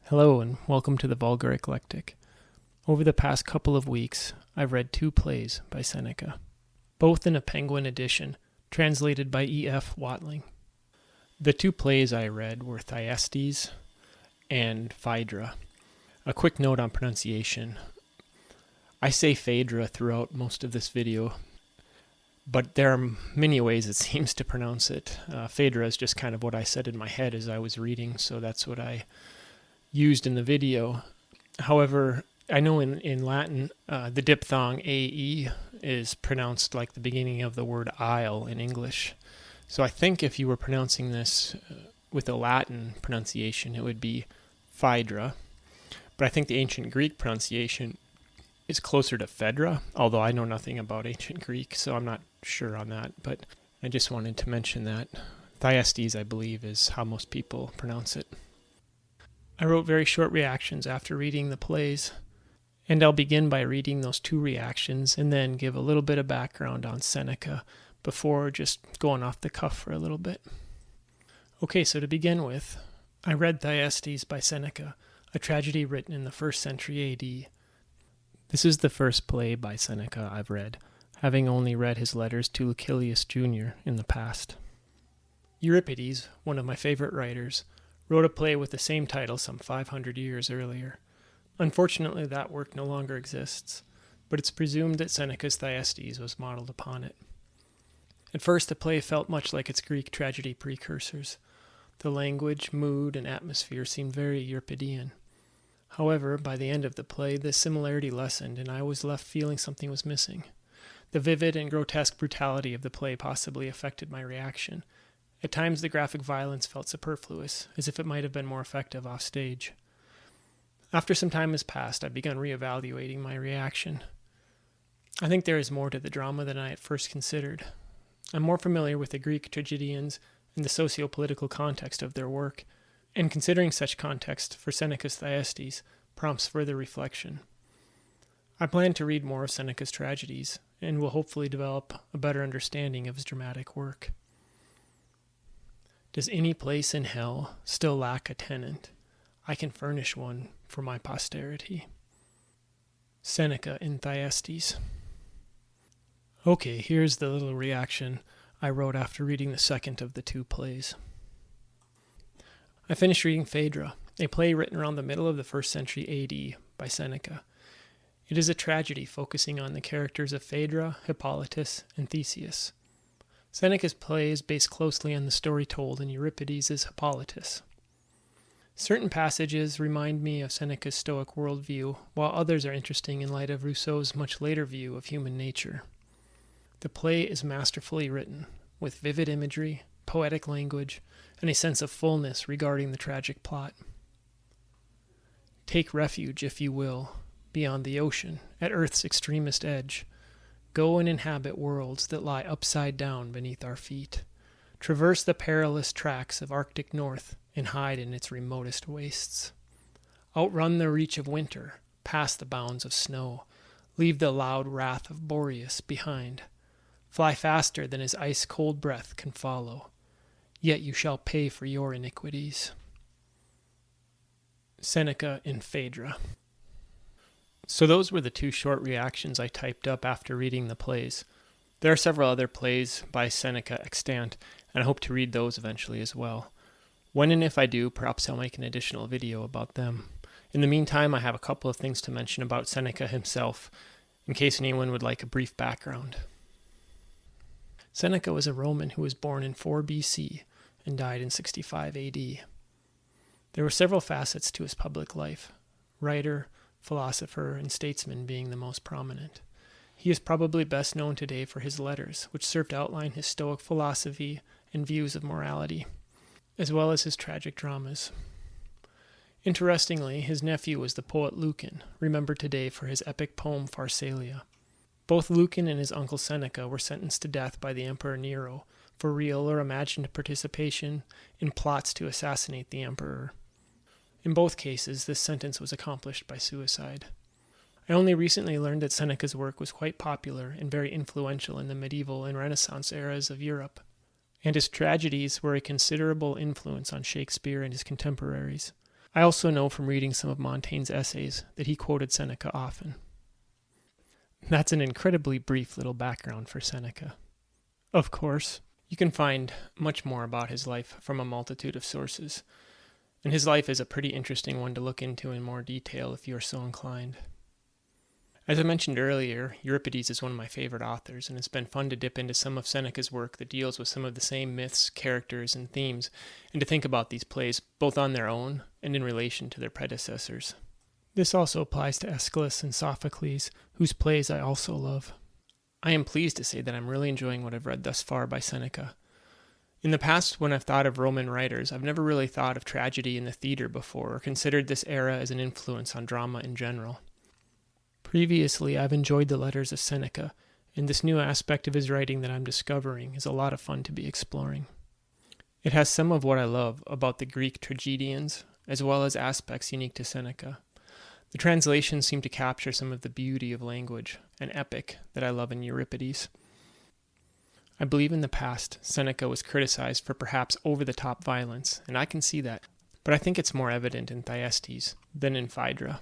Hello and welcome to the Vulgar Eclectic. Over the past couple of weeks, I've read two plays by Seneca, both in a Penguin edition, translated by E.F. Watling. The two plays I read were Thyestes and Phaedra. A quick note on pronunciation. I say Phaedra throughout most of this video, but there are many ways it seems to pronounce it. Phaedra is just kind of what I said in my head as I was reading, so that's what I used in the video. However, I know in Latin, the diphthong AE is pronounced like the beginning of the word isle in English. So I think if you were pronouncing this with a Latin pronunciation, it would be Phaedra. But I think the ancient Greek pronunciation is closer to Phaedra, although I know nothing about ancient Greek, so I'm not sure on that. But I just wanted to mention that. Thyestes, I believe, is how most people pronounce it. I wrote very short reactions after reading the plays, and I'll begin by reading those two reactions and then give a little bit of background on Seneca before just going off the cuff for a little bit. Okay, so to begin with, I read Thyestes by Seneca, a tragedy written in the 1st century AD. This is the first play by Seneca I've read, having only read his letters to Lucilius Jr. in the past. Euripides, one of my favorite writers, wrote a play with the same title some 500 years earlier. Unfortunately, that work no longer exists, but it's presumed that Seneca's Thyestes was modeled upon it. At first, the play felt much like its Greek tragedy precursors. The language, mood, and atmosphere seemed very Euripidean. However, by the end of the play, the similarity lessened, and I was left feeling something was missing. The vivid and grotesque brutality of the play possibly affected my reaction. At times, the graphic violence felt superfluous, as if it might have been more effective off stage. After some time has passed, I've begun reevaluating my reaction. I think there is more to the drama than I at first considered. I'm more familiar with the Greek tragedians and the socio-political context of their work, and considering such context for Seneca's Thyestes prompts further reflection. I plan to read more of Seneca's tragedies, and will hopefully develop a better understanding of his dramatic work. Does any place in hell still lack a tenant? I can furnish one for my posterity. Seneca in Thyestes. Okay, here's the little reaction I wrote after reading the second of the two plays. I finished reading Phaedra, a play written around the middle of the 1st century AD by Seneca. It is a tragedy focusing on the characters of Phaedra, Hippolytus, and Theseus. Seneca's play is based closely on the story told in Euripides' Hippolytus. Certain passages remind me of Seneca's Stoic worldview, while others are interesting in light of Rousseau's much later view of human nature. The play is masterfully written, with vivid imagery, poetic language, and a sense of fullness regarding the tragic plot. Take refuge, if you will, beyond the ocean, at Earth's extremest edge. Go and inhabit worlds that lie upside down beneath our feet. Traverse the perilous tracks of Arctic North and hide in its remotest wastes. Outrun the reach of winter, past the bounds of snow. Leave the loud wrath of Boreas behind. Fly faster than his ice-cold breath can follow. Yet you shall pay for your iniquities. Seneca in Phaedra. So those were the two short reactions I typed up after reading the plays. There are several other plays by Seneca extant, and I hope to read those eventually as well. When and if I do, perhaps I'll make an additional video about them. In the meantime, I have a couple of things to mention about Seneca himself, in case anyone would like a brief background. Seneca was a Roman who was born in 4 BC and died in 65 AD. There were several facets to his public life: writer, philosopher, and statesman being the most prominent. He is probably best known today for his letters, which serve to outline his Stoic philosophy and views of morality, as well as his tragic dramas. Interestingly, his nephew was the poet Lucan, remembered today for his epic poem Pharsalia. Both Lucan and his uncle Seneca were sentenced to death by the Emperor Nero for real or imagined participation in plots to assassinate the emperor. In both cases, this sentence was accomplished by suicide. I only recently learned that Seneca's work was quite popular and very influential in the medieval and Renaissance eras of Europe, and his tragedies were a considerable influence on Shakespeare and his contemporaries. I also know from reading some of Montaigne's essays that he quoted Seneca often. That's an incredibly brief little background for Seneca. Of course, you can find much more about his life from a multitude of sources, and his life is a pretty interesting one to look into in more detail if you are so inclined. As I mentioned earlier, Euripides is one of my favorite authors, and it's been fun to dip into some of Seneca's work that deals with some of the same myths, characters, and themes, and to think about these plays both on their own and in relation to their predecessors. This also applies to Aeschylus and Sophocles, whose plays I also love. I am pleased to say that I'm really enjoying what I've read thus far by Seneca. In the past, when I've thought of Roman writers, I've never really thought of tragedy in the theater before, or considered this era as an influence on drama in general. Previously, I've enjoyed the letters of Seneca, and this new aspect of his writing that I'm discovering is a lot of fun to be exploring. It has some of what I love about the Greek tragedians, as well as aspects unique to Seneca. The translations seem to capture some of the beauty of language and epic that I love in Euripides. I believe in the past, Seneca was criticized for perhaps over-the-top violence, and I can see that, but I think it's more evident in Thyestes than in Phaedra.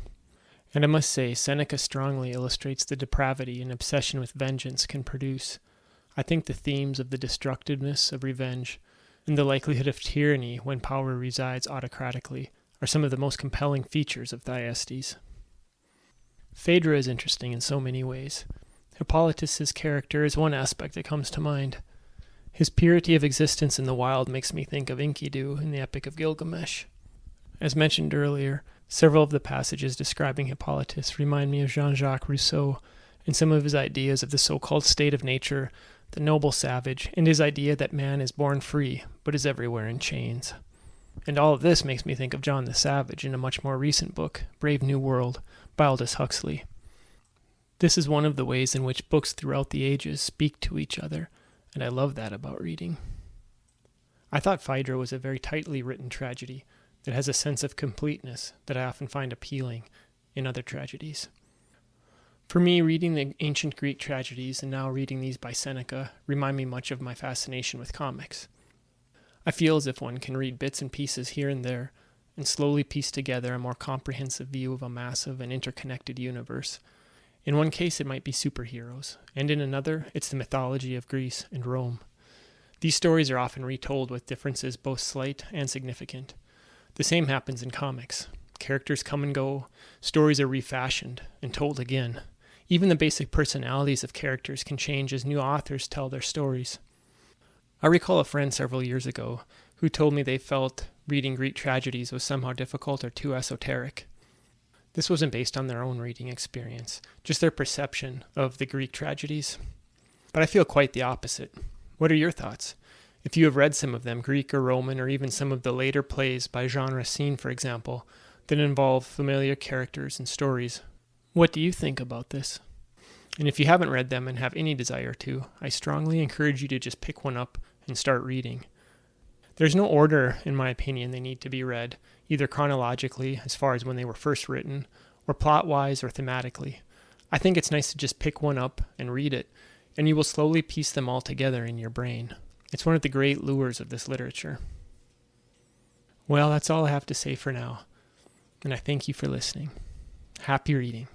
And I must say, Seneca strongly illustrates the depravity an obsession with vengeance can produce. I think the themes of the destructiveness of revenge and the likelihood of tyranny when power resides autocratically are some of the most compelling features of Thyestes. Phaedra is interesting in so many ways. Hippolytus' character is one aspect that comes to mind. His purity of existence in the wild makes me think of Enkidu in the Epic of Gilgamesh. As mentioned earlier, several of the passages describing Hippolytus remind me of Jean-Jacques Rousseau and some of his ideas of the so-called state of nature, the noble savage, and his idea that man is born free, but is everywhere in chains. And all of this makes me think of John the Savage in a much more recent book, Brave New World, by Aldous Huxley. This is one of the ways in which books throughout the ages speak to each other, and I love that about reading. I thought Phaedra was a very tightly written tragedy that has a sense of completeness that I often find appealing in other tragedies. For me, reading the ancient Greek tragedies and now reading these by Seneca remind me much of my fascination with comics. I feel as if one can read bits and pieces here and there and slowly piece together a more comprehensive view of a massive and interconnected universe. In one case, it might be superheroes, and in another, it's the mythology of Greece and Rome. These stories are often retold with differences both slight and significant. The same happens in comics. Characters come and go, stories are refashioned and told again. Even the basic personalities of characters can change as new authors tell their stories. I recall a friend several years ago who told me they felt reading Greek tragedies was somehow difficult or too esoteric. This wasn't based on their own reading experience, just their perception of the Greek tragedies. But I feel quite the opposite. What are your thoughts? If you have read some of them, Greek or Roman, or even some of the later plays by Jean Racine, for example, that involve familiar characters and stories, what do you think about this? And if you haven't read them and have any desire to, I strongly encourage you to just pick one up and start reading. There's no order, in my opinion, they need to be read, either chronologically, as far as when they were first written, or plot-wise or thematically. I think it's nice to just pick one up and read it, and you will slowly piece them all together in your brain. It's one of the great lures of this literature. Well, that's all I have to say for now, and I thank you for listening. Happy reading.